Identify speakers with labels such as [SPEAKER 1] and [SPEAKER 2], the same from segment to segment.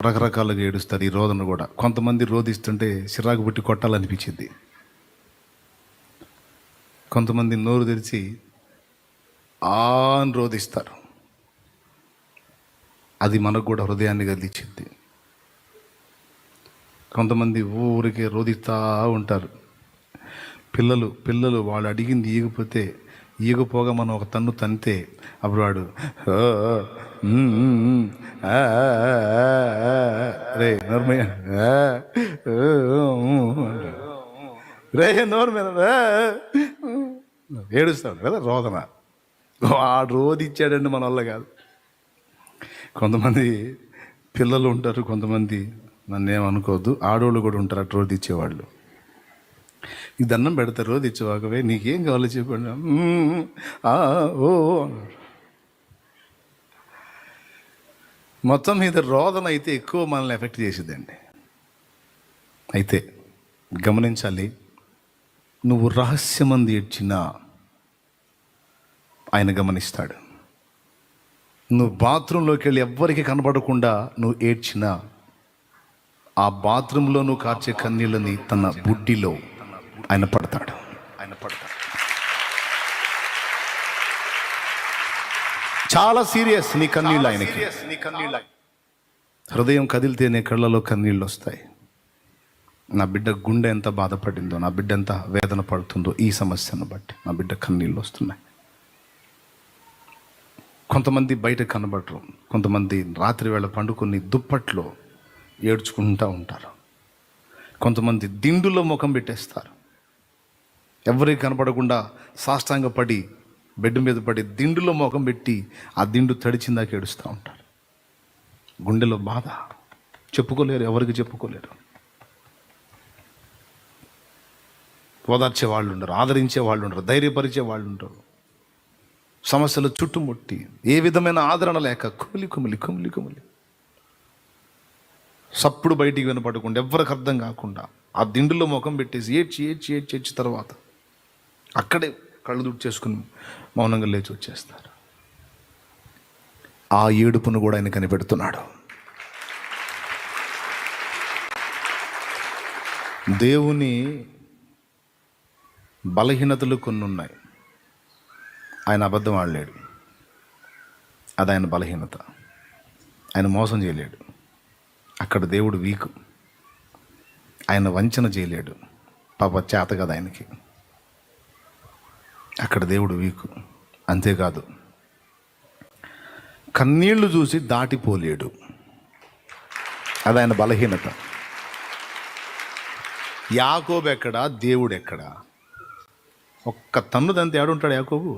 [SPEAKER 1] రకరకాలుగా ఏడుస్తారు. ఈ రోదన కూడా కొంతమంది రోదిస్తుంటే చిరాకు పుట్టి కొట్టాలనిపించింది. కొంతమంది నోరు తెరిచి అని రోదిస్తారు. అది మనకు కూడా హృదయాన్ని కదిలించింది. కొంతమంది ఊరికే రోదిస్తూ ఉంటారు. పిల్లలు వాళ్ళు అడిగింది ఈగిపోతే ఈగపోగా మనం ఒక తన్ను తంతే అప్పుడు వాడు రే నోరు మీద రే నోరు మీద ఏడుస్తాడు కదా రోదన. వాడు రోదిచ్చాడండి మన వల్ల కాదు. కొంతమంది పిల్లలు ఉంటారు, కొంతమంది నన్నేమనుకోవద్దు ఆడవాళ్ళు కూడా ఉంటారు అటు రోదిచ్చేవాళ్ళు. ఈ దండం పెడతారు రోదిచ్చేవాకవే నీకేం కావాలో చెప్పండి ఓ. మొత్తం మీద రోదన అయితే ఎక్కువ మనల్ని ఎఫెక్ట్ చేసేదండి. అయితే గమనించాలి, నువ్వు రహస్యమంది ఏడ్చినా ఆయన గమనిస్తాడు. నువ్వు బాత్రూంలోకి వెళ్ళి ఎవ్వరికి కనబడకుండా నువ్వు ఏడ్చినా ఆ బాత్రూంలో నువ్వు కార్చే కన్నీళ్ళని తన బుడ్డిలో ఆయన పడతాడు. చాలా సీరియస్ నీ కన్నీళ్ళు ఆయనకి. హృదయం కదిలితేనే కళ్ళలో కన్నీళ్ళు వస్తాయి. నా బిడ్డ గుండె ఎంత బాధపడిందో, నా బిడ్డ ఎంత వేదన పడుతుందో ఈ సమస్యను బట్టి నా బిడ్డ కన్నీళ్ళు వస్తున్నాయి. కొంతమంది బయట కనబడరు, కొంతమంది రాత్రి వేళ పండుకొని దుప్పట్లో ఏడ్చుకుంటూ ఉంటారు. కొంతమంది దిండులో ముఖం పెట్టేస్తారు. ఎవరికి కనపడకుండా సాష్టాంగ పడి బెడ్ మీద పడి దిండులో ముఖం పెట్టి ఆ దిండు తడిచిందాక ఏడుస్తూ ఉంటారు. గుండెలో బాధ చెప్పుకోలేరు, ఎవరికి చెప్పుకోలేరు. ఓదార్చే వాళ్ళు ఉండరు, ఆదరించే వాళ్ళు ఉండరు, ధైర్యపరిచే వాళ్ళు ఉండరు. సమస్యలు చుట్టుముట్టి ఏ విధమైన ఆదరణ లేక కుమిలి కుమిలి కుమిలి కుమిలి సప్పుడు బయటికి వినపడకుండా ఎవరికి అర్థం కాకుండా ఆ దిండులో ముఖం పెట్టేసి ఏడ్చి తర్వాత అక్కడే కళ్ళు దుడ్చేసుకుని మౌనంగా లేచి వచ్చేస్తారు. ఆ ఏడుపును కూడా ఆయన కనిపెడుతున్నాడు. దేవుని బలహీనతలు కొన్ని ఉన్నాయి. ఆయన అబద్ధం ఆడలేడు, అది ఆయన బలహీనత. ఆయన మోసం చేయలేడు, అక్కడ దేవుడు వీకు. ఆయన వంచన చేయలేడు, పాప చేత కదా ఆయనకి, అక్కడ దేవుడు వీకు. అంతేకాదు కన్నీళ్లు చూసి దాటిపోలేడు, అది ఆయన బలహీనత. యాకోబు ఎక్కడా, దేవుడు ఎక్కడా? ఒక్క తన్ను తంతే ఏడుంటాడు యాకోబు?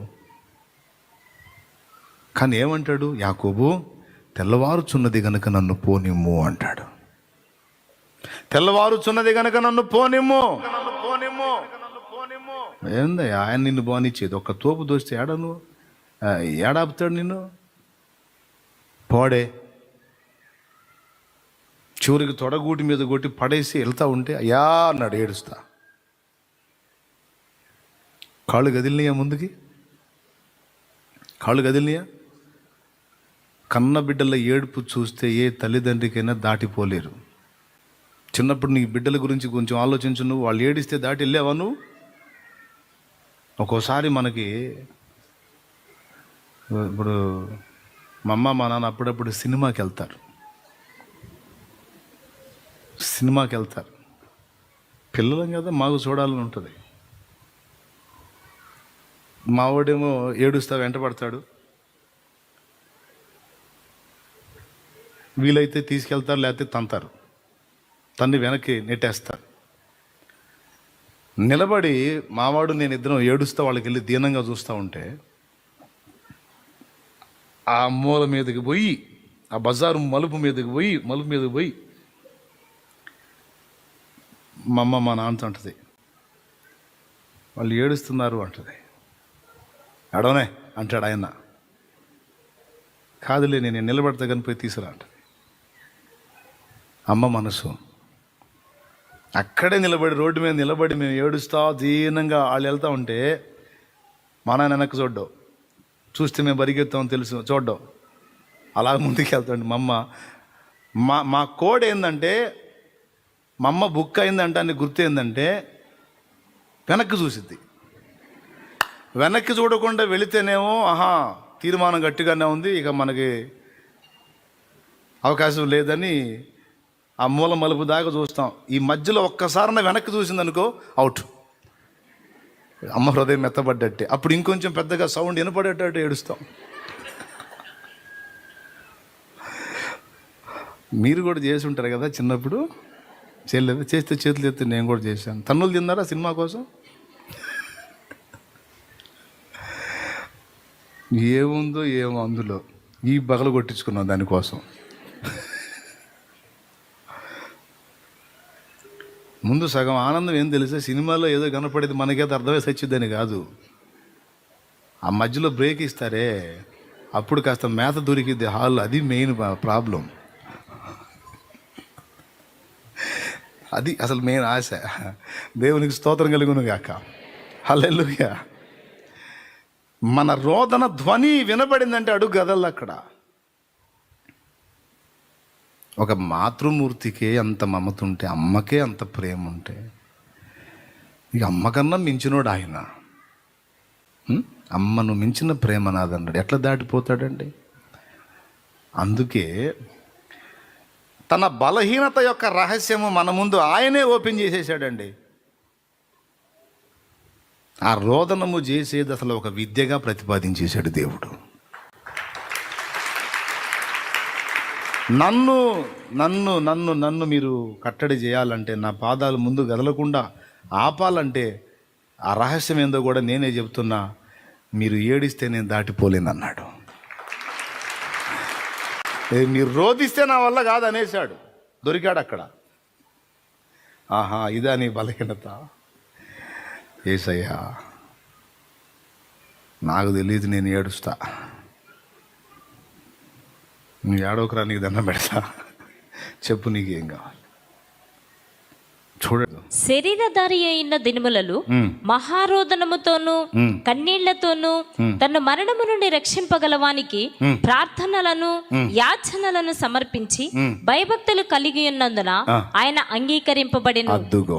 [SPEAKER 1] కానీ ఏమంటాడు యాకోబు? తెల్లవారుచున్నది గనక నన్ను పోనిమ్ము అంటాడు. తెల్లవారుచున్నది గనక నన్ను పోనిమ్ము. ఏందయ్యా ఆయన నిన్ను పోనిచ్చేది? ఒక్క తోపు దోస్తే ఏడను ఏడాపుతాడు నిన్ను? పోడే. చివరికి తొడగూటి మీద కొట్టి పడేసి వెళ్తా ఉంటే అయ్యా అన్నాడు ఏడుస్తా. కాళ్ళు కదిలినాయా? ముందుకి కాళ్ళు కదిలినాయా? కన్న బిడ్డల ఏడుపు చూస్తే ఏ తల్లిదండ్రికైనా దాటిపోలేరు. చిన్నప్పుడు నీ బిడ్డల గురించి కొంచెం ఆలోచించు. నువ్వు వాళ్ళు ఏడిస్తే దాటి వెళ్ళావా నువ్వు? ఒక్కోసారి మనకి ఇప్పుడు మా అమ్మ మా నాన్న అప్పుడప్పుడు సినిమాకి వెళ్తారు. పిల్లలం కదా, మాకు చూడాలని ఉంటుంది. మావాడేమో ఏడుస్తా వెంట పడతాడు. వీలైతే తీసుకెళ్తారు, లేకపోతే తంతారు, తన్ని వెనక్కి నెట్టేస్తారు. నిలబడి మావాడు నేను ఇద్దరం ఏడుస్తూ వాళ్ళకి వెళ్ళి దీనంగా చూస్తూ ఉంటే ఆ మూల మీదకి పోయి, ఆ బజారు మలుపు మీదకి పోయి మా అమ్మ మా నాన్నతో అంటది, వాళ్ళు ఏడుస్తున్నారు అంటది. అడవనే అంటాడు ఆయన. కాదులే నేను నిలబడితే కనిపోయి తీసుకురా అంటది. అమ్మ మనసు అక్కడే నిలబడి, రోడ్డు మీద నిలబడి మేము ఏడుస్తా దీనంగా వాళ్ళు వెళ్తూ ఉంటే మా నాన్న వెనక్కి చూడ్డావు, చూస్తే మేము పరిగెత్తామని తెలుసు చూడ్డావు, అలా ముందుకు వెళ్తాండి. మా అమ్మ మా కోడ్ ఏంటంటే, మా అమ్మ బుక్ అయిందంటే అని గుర్తు ఏంటంటే వెనక్కి చూసిద్ది. వెనక్కి చూడకుండా వెళితేనేమో తీర్మానం గట్టిగానే ఉంది, ఇక మనకి అవకాశం లేదని ఆ మూల మలుపు దాకా చూస్తాం. ఈ మధ్యలో ఒక్కసారి వెనక్కి చూసిందనుకో అవుట్, అమ్మ హృదయం మెత్తబడ్డట్టే. అప్పుడు ఇంకొంచెం పెద్దగా సౌండ్ వినపడేటట్టు ఏడుస్తాం. మీరు కూడా చేసి ఉంటారు కదా చిన్నప్పుడు, చేయలేదు? చేస్తే చేతులు ఎత్తి నేను కూడా చేశాను. తన్నులు తిన్నారా సినిమా కోసం? ఏముందో ఏమో అందులో, ఈ బగలు కొట్టించుకున్నాం దానికోసం. ముందు సగం ఆనందం ఏం తెలిసే, సినిమాలో ఏదో కనపడేది మనకేదో అర్థమై సచ్చిద్దని కాదు, ఆ మధ్యలో బ్రేక్ ఇస్తారే అప్పుడు కాస్త మేత దొరికిద్ది హాల్. అది మెయిన్ ప్రాబ్లం, అది అసలు మెయిన్ ఆశ. దేవునికి స్తోత్రం కలుగును గాక. హల్లెలూయా. మన రోదన ధ్వని వినబడిందంటే అడుగు గదల్. అక్కడ ఒక మాతృమూర్తికే అంత మమత ఉంటే, అమ్మకే అంత ప్రేమ ఉంటే, ఇక అమ్మకన్నా మించినోడు ఆయన. అమ్మను మించిన ప్రేమ నాదన్నాడు. ఎట్లా దాటిపోతాడండి? అందుకే తన బలహీనత యొక్క రహస్యము మన ముందు ఆయనే ఓపెన్ చేసేసాడండి. ఆ రోదనము చేసేది అసలు ఒక విద్యగా ప్రతిపాదించేశాడు దేవుడు. నన్ను నన్ను నన్ను నన్ను మీరు కట్టడి చేయాలంటే, నా పాదాలు ముందు కదలకుండా ఆపాలంటే, ఆ రహస్యం ఏందో కూడా నేనే చెప్తున్నా. మీరు ఏడిస్తే నేను దాటిపోలేనన్నాడు. మీరు రోధిస్తే నా వల్ల కాదు అనేసాడు. దొరికాడు అక్కడ. ఇదా నీ బలహీనత? యేసయ్యా నాకు తెలియదు, నేను ఏడుస్తా, నువ్వు ఏడవకురా, నీకు దండం పెడతా, చెప్పు నీకేం కావాలి. చూడదు.
[SPEAKER 2] శరీరధారి అయిన దినములలో మహారోదనముతోనూ కన్నీళ్లతోనూ తన మరణము నుండి రక్షింపగలవానికి ప్రార్థనలను యాచనలను సమర్పించి భయభక్తులు కలిగి ఉన్నందున ఆయన అంగీకరింపబడిన.
[SPEAKER 1] అద్దుగో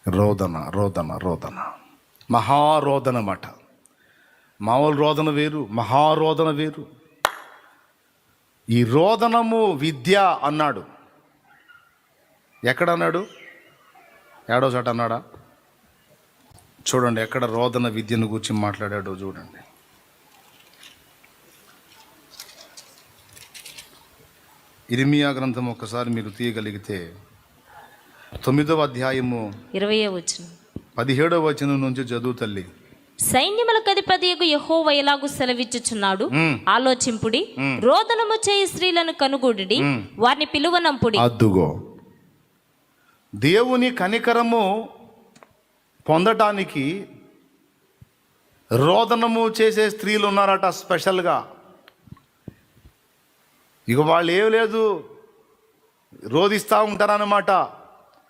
[SPEAKER 1] రోదన రోదన రోదన, మహారోదనమాట. మామూలు రోదన వేరు, మహారోదన వేరు. ఈ రోదనము విద్య అన్నాడు. ఎక్కడన్నాడు? ఏడో చోట అన్నాడా? చూడండి ఎక్కడ రోదన విద్యను గురించి మాట్లాడాడో చూడండి. ఇర్మియా గ్రంథం ఒక్కసారి మీరు తీయగలిగితే 9వ అధ్యాయము
[SPEAKER 2] 20వ వచనం
[SPEAKER 1] 17వ వచనం నుంచి చదువు తల్లి.
[SPEAKER 2] సైన్యములకు అధిపతియగు యెహోవా ఎలాగు సెలవిచ్చుచున్నాడు, ఆలోచింపుడి, రోదనము చేయి స్త్రీలను కనుగొడుడి, వారిని పిలువనంపుడి.
[SPEAKER 1] అద్దుగో, దేవుని కనికరము పొందటానికి రోదనము చేసే స్త్రీలు ఉన్నారట స్పెషల్గా. ఇక వాళ్ళు ఏం లేదు, రోదిస్తూ ఉంటారన్నమాట.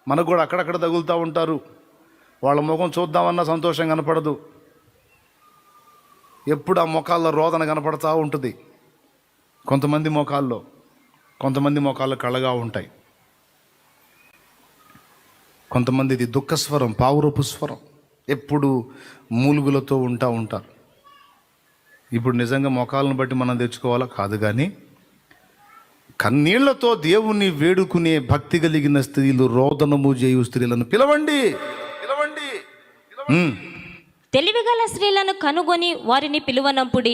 [SPEAKER 1] మనకు కూడా అక్కడక్కడ తగులుతూ ఉంటారు. వాళ్ళ ముఖం చూద్దామన్నా సంతోషం కనపడదు. ఎప్పుడు ఆ ముఖాల్లో రోదన కనపడతా ఉంటుంది. కొంతమంది ముఖాల్లో కళ్ళగా ఉంటాయి. కొంతమందిది దుఃఖస్వరం, పావురపు స్వరం, ఎప్పుడు మూలుగులతో ఉంటారు. ఇప్పుడు నిజంగా ముఖాలను బట్టి మనం తెచ్చుకోవాలా కాదు, కానీ కన్నీళ్లతో దేవుణ్ణి వేడుకునే భక్తి కలిగిన స్త్రీలు, రోదనము చేయు స్త్రీలను పిలవండి.
[SPEAKER 2] తెలివిగల స్త్రీలను కనుగొని వారిని పిలువనంపుడి.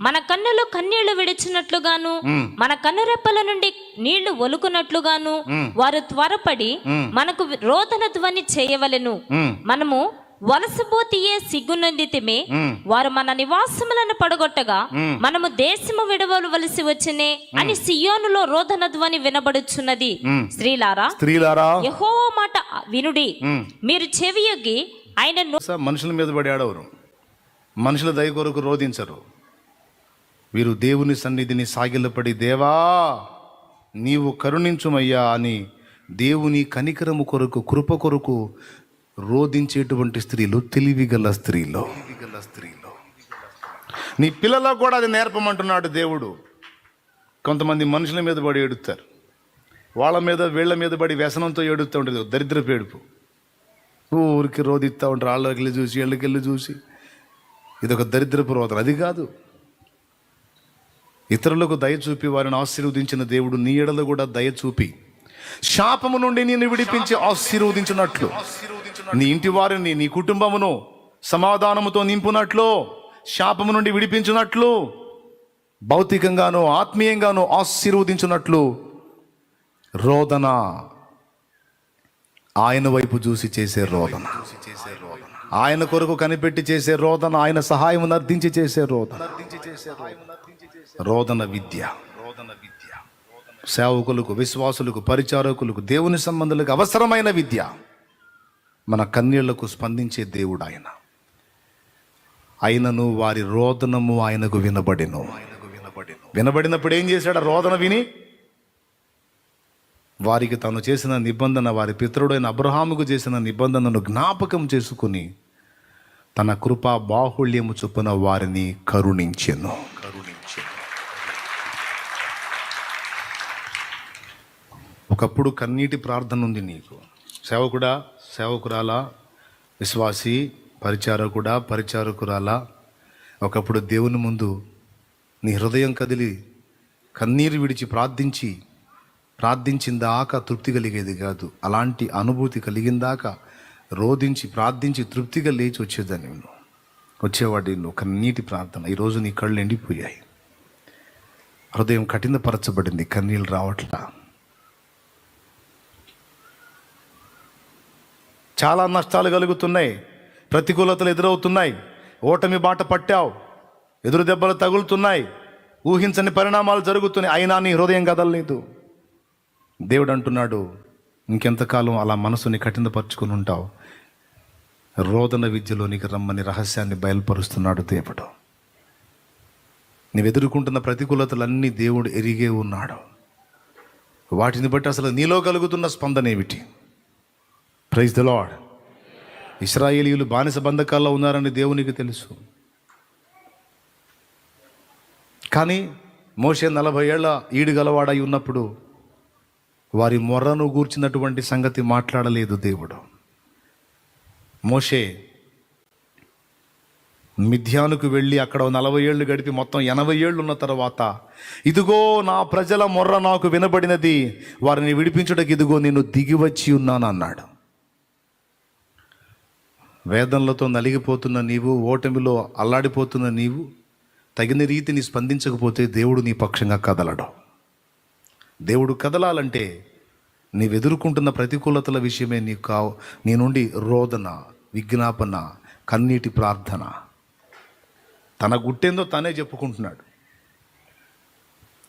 [SPEAKER 2] మన కన్నులు కన్నీళ్లు విడిచినట్లుగాను, మన కన్నురెప్పల నుండి నీళ్లు ఒలుకున్నట్లుగాను వారు త్వరపడి మనకు రోదన ధ్వని చేయవలెను. మనము వలసబోతియే సిగ్గునందితిమే, వారు మన నివాసములను పడగొట్టగా మనము దేశము విడవలవలసి వచ్చినే అని సియోనులో రోదన ధ్వని వినబడుచున్నది. స్త్రీలారా యెహోవా మాట వినుడి, మీరు చెవియొగ్గి ఆయన.
[SPEAKER 1] మనుషుల మీద పడి ఆడవరు, మనుషుల దయ కొరకు రోధించరు. వీరు దేవుని సన్నిధిని సాగిలపడి, దేవా నీవు కరుణించుమయ్యా అని దేవుని కనికరము కొరకు, కృప కొరకు రోధించేటువంటి స్త్రీలు తెలివిగల స్త్రీలు. నీ పిల్లలకు కూడా అది నేర్పమంటున్నాడు దేవుడు. కొంతమంది మనుషుల మీద పడి ఏడుస్తారు, వాళ్ళ మీద వీళ్ళ మీద పడి వ్యసనంతో ఏడుస్తూ ఉంటుంది, దరిద్రపు ఏడుపు. ఊరికి రోదిస్తూ ఉంటారు, వాళ్ళకెళ్ళి చూసి వీళ్ళకెళ్ళి చూసి. ఇదొక దరిద్రపు రోదన. అది కాదు. ఇతరులకు దయ చూపి వారిని ఆశీర్వదించిన దేవుడు నీ ఎడల కూడా దయ చూపి శాపము నుండి నిన్ను విడిపించి ఆశీర్వదించినట్లు, నీ ఇంటి వారిని, నీ కుటుంబమును సమాధానముతో నింపునట్లు, శాపము నుండి విడిపించినట్లు, భౌతికంగాను ఆత్మీయంగాను ఆశీర్వదించినట్లు రోదన, ఆయన వైపు చూసి చేసే రోదన, ఆయన కొరకు కనిపెట్టి చేసే రోదన, ఆయన సహాయం అర్థించి చేసే రోదన, రోదన విద్య. సేవకులకు, విశ్వాసులకు, పరిచారకులకు, దేవుని సంబంధులకు అవసరమైన విద్య. మన కన్నీళ్లకు స్పందించే దేవుడు ఆయన. అయినను వారి రోదనము ఆయనకు వినబడెను. వినబడినప్పుడు ఏం చేశాడు? ఆ రోదన విని వారికి తాను చేసిన నిబంధన, వారి పితరుడైన అబ్రహాముకు చేసిన నిబంధనను జ్ఞాపకం చేసుకుని తన కృపా బాహుళ్యము చొప్పున వారిని కరుణించెను. ఒకప్పుడు కన్నీటి ప్రార్థన ఉంది నీకు. సేవకుడా, సేవకురాలా, విశ్వాసి, పరిచారకుడా, పరిచారకురాలా, ఒకప్పుడు దేవుని ముందు నీ హృదయం కదిలి కన్నీరు విడిచి ప్రార్థించిందాక తృప్తి కలిగేది కాదు. అలాంటి అనుభూతి కలిగిందాక రోధించి ప్రార్థించి తృప్తిగా లేచి వచ్చేదాన్ని వచ్చేవాడి నువ్వు. కన్నీటి ప్రార్థన. ఈరోజు నీ కళ్ళు ఎండిపోయాయి, హృదయం కఠినపరచబడింది, కన్నీళ్ళు రావట్లా. చాలా నష్టాలు కలుగుతున్నాయి, ప్రతికూలతలు ఎదురవుతున్నాయి, ఓటమి బాట పట్టావు, ఎదురు దెబ్బలు తగులుతున్నాయి, ఊహించని పరిణామాలు జరుగుతున్నాయి. అయినా నీ హృదయం కదలలేదు. దేవుడు అంటున్నాడు, ఇంకెంతకాలం అలా మనసుని కఠినపరుచుకుని ఉంటావు? రోదన విద్యలోనికి రమ్మని రహస్యాన్ని బయలుపరుస్తున్నాడు దేవుడు. నీవు ఎదుర్కొంటున్న ప్రతికూలతలన్నీ దేవుడు ఎరిగే ఉన్నాడు. వాటిని బట్టి అసలు నీలో కలుగుతున్న స్పందన ఏమిటి? Praise the Lord. ఇశ్రాయేలీయులు బానిస బంధకాల్లో ఉన్నారని దేవునికి తెలుసు. కానీ మోషే 40 ఏళ్ల ఈడు గలవాడై ఉన్నప్పుడు వారి మొర్రను గూర్చినటువంటి సంగతి మాట్లాడలేదు దేవుడు. మోషే మిథ్యానుకు వెళ్ళి అక్కడ 40 ఏళ్ళు గడిపి మొత్తం 80 ఏళ్ళు ఉన్న తర్వాత, ఇదిగో నా ప్రజల మొర్ర నాకు వినబడినది, వారిని విడిపించుటకు ఇదిగో నేను దిగి వచ్చి ఉన్నాను అన్నాడు. వేదనలతో నలిగిపోతున్న నీవు, ఓటమిలో అల్లాడిపోతున్న నీవు తగిన రీతిని స్పందించకపోతే దేవుడు నీ పక్షంగా కదలడు. దేవుడు కదలాలంటే నీవు ఎదుర్కొంటున్న ప్రతికూలతల విషయమే నీ నుండి రోదన, విజ్ఞాపన, కన్నీటి ప్రార్థన. తన గుట్టేందో తనే చెప్పుకుంటున్నాడు,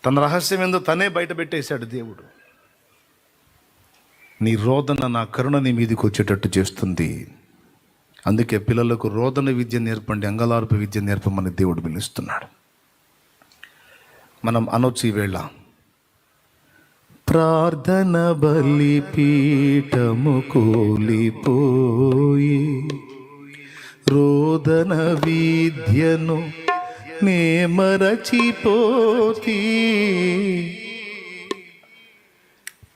[SPEAKER 1] తన రహస్యం ఏందో తనే బయట పెట్టేశాడు దేవుడు. నీ రోదన నా కరుణ నీ మీదకి వచ్చేటట్టు చేస్తుంది. అందుకే పిల్లలకు రోదన విద్య నేర్పండి, అంగలార్పు విద్య నేర్పమని దేవుడు పిలుస్తున్నాడు. మనం అనొచ్చు ఈవేళ, ప్రార్థన బలిపీఠము కూలిపోయి రోదన విద్యను నే మరచిపోతి,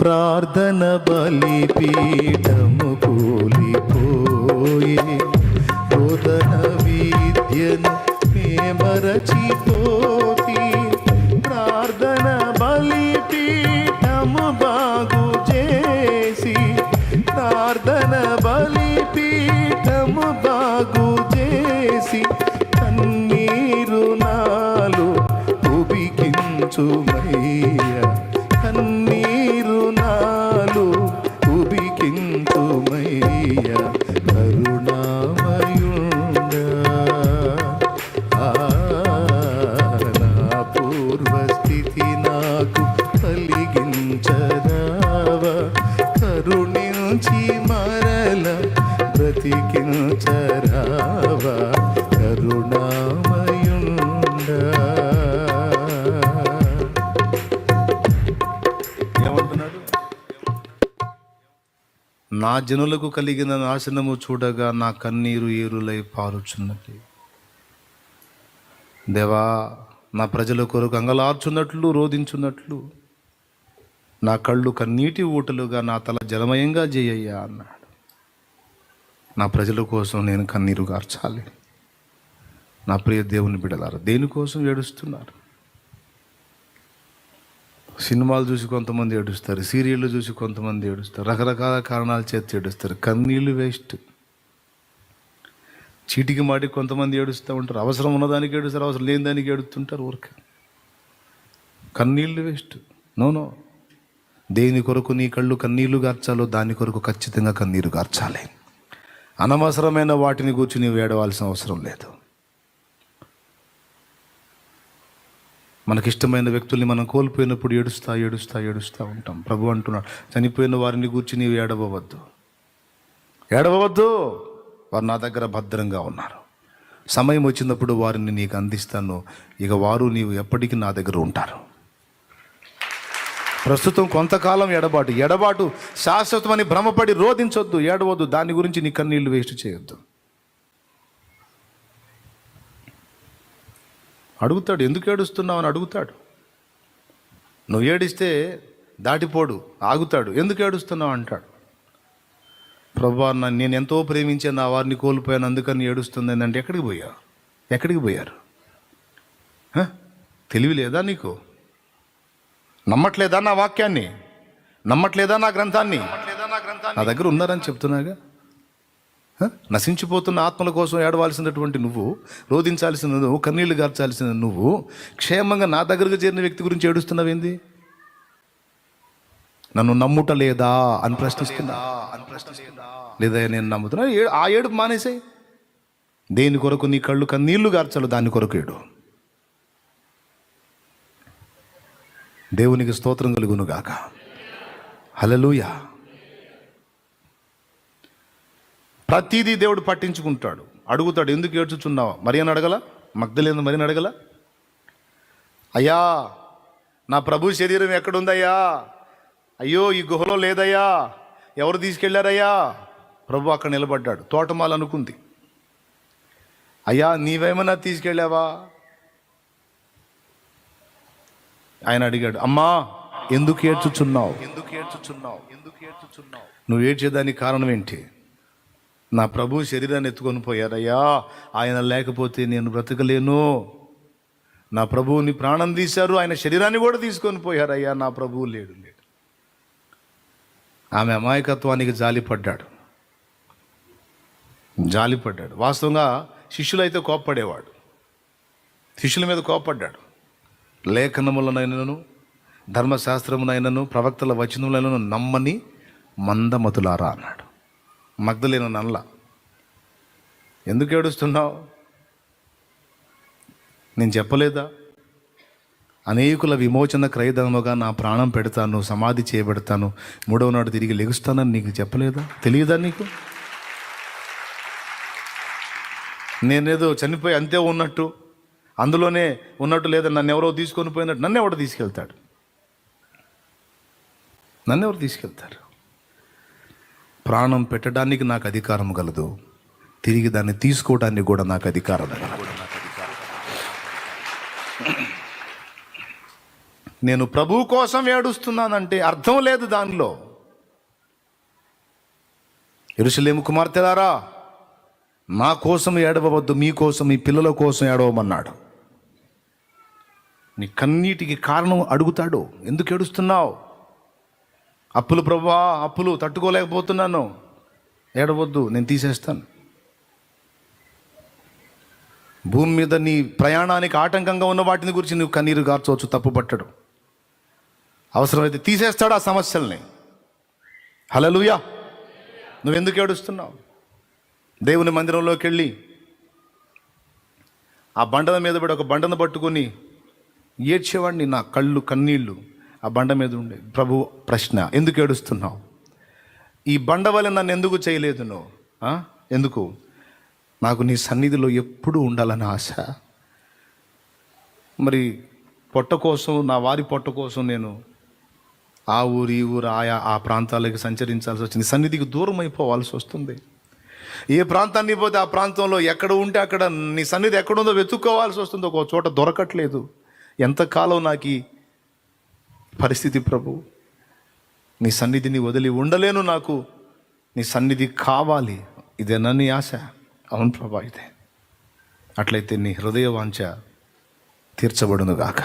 [SPEAKER 1] ప్రార్థన బలిపీఠము కూలిపోయి రోదన విద్యను నే మరచిపోతి, ప్రార్థన బలిపీఠము బాగు చేసి, ప్రార్థన బలిపీఠము బాగు చేసి, కన్నీరు నాలు ఉబికించుమయ్యా, కన్నీరు నాలు ఉబికించుమయ్యా, కరుణామయుండా. నా పూర్వస్థితి నాకు కలిగించరావా, కరుణించి మరల బ్రతికించరావా, కరుణామయుండా. ఏమంటున్నాడు? నా జనులకు కలిగిన నాశనము చూడగా నా కన్నీరు ఏరులై పారుచున్నది. దేవా, నా ప్రజల కొరకు అంగలార్చున్నట్లు రోదించున్నట్లు నా కళ్ళు కన్నీటి ఊటలుగా నా తల జలమయంగా చేయయ్యా అన్నాడు. నా ప్రజల కోసం నేను కన్నీరు గార్చాలి. నా ప్రియ దేవుని బిడ్డలారా, దేనికోసం ఏడుస్తున్నారు? సినిమాలు చూసి కొంతమంది ఏడుస్తారు, సీరియళ్ళు చూసి కొంతమంది ఏడుస్తారు, రకరకాల కారణాల చేత ఏడుస్తారు. కన్నీళ్ళు వేస్ట్. చీటికి మాటికి కొంతమంది ఏడుస్తూ ఉంటారు. అవసరం ఉన్నదానికి ఏడుస్తారు, అవసరం లేని దానికి ఏడుస్తుంటారు. ఊరికే కన్నీళ్ళు వేస్ట్. నో. దేని కొరకు నీ కళ్ళు కన్నీళ్లు గార్చాలో దాని కొరకు ఖచ్చితంగా కన్నీరు గార్చాలి. అనవసరమైన వాటిని కూర్చి నీవు ఏడవాల్సిన అవసరం లేదు. మనకిష్టమైన వ్యక్తుల్ని మనం కోల్పోయినప్పుడు ఏడుస్తూ ఉంటాం. ప్రభు అంటున్నాడు, చనిపోయిన వారిని కూర్చి నీవు ఏడవవద్దు. వారు నా దగ్గర భద్రంగా ఉన్నారు. సమయం వచ్చినప్పుడు వారిని నీకు అందిస్తాను. ఇక వారు నీవు ఎప్పటికీ నా దగ్గర ఉంటారు. ప్రస్తుతం కొంతకాలం ఎడబాటు శాశ్వతమని భ్రమపడి రోధించొద్దు, ఏడవద్దు. దాని గురించి నీ కన్నీళ్లు వేస్ట్ చేయొద్దు. అడుగుతాడు, ఎందుకు ఏడుస్తున్నావు అని అడుగుతాడు. నువ్వు ఏడిస్తే దాటిపోడు, ఆగుతాడు. ఎందుకు ఏడుస్తున్నావు అంటాడు. ప్రభువా, నేను ఎంతో ప్రేమించే నా వారిని కోల్పోయాను, అందుకని ఏడుస్తుంది అంటే ఎక్కడికి పోయారు? తెలివి లేదా నీకు? నమ్మట్లేదా నా వాక్యాన్ని? నమ్మట్లేదా నా గ్రంథాన్ని? నా దగ్గర ఉన్నారని చెప్తున్నాగా. నశించిపోతున్న ఆత్మల కోసం ఏడవాల్సినటువంటి నువ్వు, రోధించాల్సిన నువ్వు, కన్నీళ్లు గార్చాల్సిన నువ్వు, క్షేమంగా నా దగ్గరకు చేరిన వ్యక్తి గురించి ఏడుస్తున్నావేంది? నన్ను నమ్ముట లేదా అని ప్రశ్నిస్తున్నా. లేదా నేను నమ్ముతున్నా. ఆ ఏడుపు మానేసాయి. దేని కొరకు నీ కళ్ళు కన్నీళ్లు గార్చాలో దాని కొరకు ఏడు. దేవునికి స్తోత్రం కలుగును గాక. హల్లెలూయా. ప్రతిదీ దేవుడు పట్టించుకుంటాడు. అడుగుతాడు, ఎందుకు ఏడ్చుచున్నావా? మరి అని అడగల? మగ్దలేని మరి అడగల? అయ్యా, నా ప్రభు శరీరం ఎక్కడుందయ్యా? అయ్యో, ఈ గుహలో లేదయ్యా, ఎవరు తీసుకెళ్లారయ్యా? ప్రభు అక్కడ నిలబడ్డాడు. తోటమాల అనుకుంది, అయ్యా నీవేమన్నా తీసుకెళ్ళావా? ఆయన అడిగాడు, అమ్మా ఎందుకు ఏడ్చుచున్నావు? నువ్వు ఏడ్చేదానికి కారణం ఏంటి? నా ప్రభు శరీరాన్ని ఎత్తుకొని పోయారయ్యా, ఆయన లేకపోతే నేను బ్రతకలేను. నా ప్రభువుని ప్రాణం తీశారు, ఆయన శరీరాన్ని కూడా తీసుకొని పోయారయ్యా, నా ప్రభువు లేడు. ఆమె అమాయకత్వానికి జాలిపడ్డాడు. వాస్తవంగా శిష్యులైతే కోప్పడేవాడు, శిష్యుల మీద కోప్పడ్డాడు. లేఖనములనైనను ధర్మశాస్త్రమునైనను ప్రవక్తల వచనములైనను నమ్మని మందమతులారా అన్నాడు. మగ్దలేను నల్ల, ఎందుకు ఏడుస్తున్నావు? నేను చెప్పలేదా? అనేకుల విమోచన క్రయధనముగా నా ప్రాణం పెడతాను, సమాధి చేయబెడతాను, 3వ నాడు తిరిగి లెగుస్తానని నీకు చెప్పలేదా? తెలియదా నీకు? నేనేదో చనిపోయి అంతే ఉన్నట్టు, అందులోనే ఉన్నట్టు, లేదా నన్ను ఎవరో తీసుకొని పోయినట్టు నన్ను ఎవరు తీసుకెళ్తారు? ప్రాణం పెట్టడానికి నాకు అధికారం కలదు, తిరిగి దాన్ని తీసుకోవడానికి కూడా నాకు అధికారం కలదు. నేను ప్రభు కోసం ఏడుస్తున్నానంటే అర్థం లేదు దానిలో. యెరూషలేము కుమార్తెలారా, నా కోసం ఏడవవద్దు, మీకోసం, మీ పిల్లల కోసం ఏడవమన్నాడు. నీ కన్నీటికి కారణం అడుగుతాడు. ఎందుకు ఏడుస్తున్నావు? అప్పులు ప్రభువా, అప్పులు తట్టుకోలేకపోతున్నాను. ఏడవద్దు, నేను తీసేస్తాను. భూమి మీద నీ ప్రయాణానికి ఆటంకంగా ఉన్న వాటిని గురించి నువ్వు కన్నీరు గార్చవచ్చు, తప్పు పట్టడు. అవసరమైతే తీసేస్తాడు ఆ సమస్యల్ని. హల్లెలూయా. నువ్వెందుకు ఏడుస్తున్నావు? దేవుని మందిరంలోకి వెళ్ళి ఆ బండల మీద పడి ఒక బండను పట్టుకొని ఏడ్చేవాడిని. నా కళ్ళు కన్నీళ్ళు ఆ బండ మీద ఉండే. ప్రభు ప్రశ్న, ఎందుకు ఏడుస్తున్నావు? ఈ బండ వల్ల నన్ను ఎందుకు చేయలేదు నువ్వు? ఎందుకు? నాకు నీ సన్నిధిలో ఎప్పుడూ ఉండాలని ఆశ. మరి పొట్ట కోసం, నా వారి పొట్ట కోసం నేను ఆ ఊరు ఈ ఊరు ఆ ప్రాంతాలకు సంచరించాల్సి వచ్చింది. సన్నిధికి దూరం అయిపోవాల్సి వస్తుంది. ఏ ప్రాంతాన్ని పోతే ఆ ప్రాంతంలో ఎక్కడ ఉంటే అక్కడ నీ సన్నిధి ఎక్కడుందో వెతుక్కోవాల్సి వస్తుంది. ఒక చోట దొరకట్లేదు. ఎంతకాలం నాకు ఈ పరిస్థితి ప్రభు, నీ సన్నిధిని వదిలి ఉండలేను, నాకు నీ సన్నిధి కావాలి, ఇదేనా నీ ఆశ? అవును ప్రభా, ఇదే. అట్లయితే నీ హృదయ వాంఛ తీర్చబడును గాక.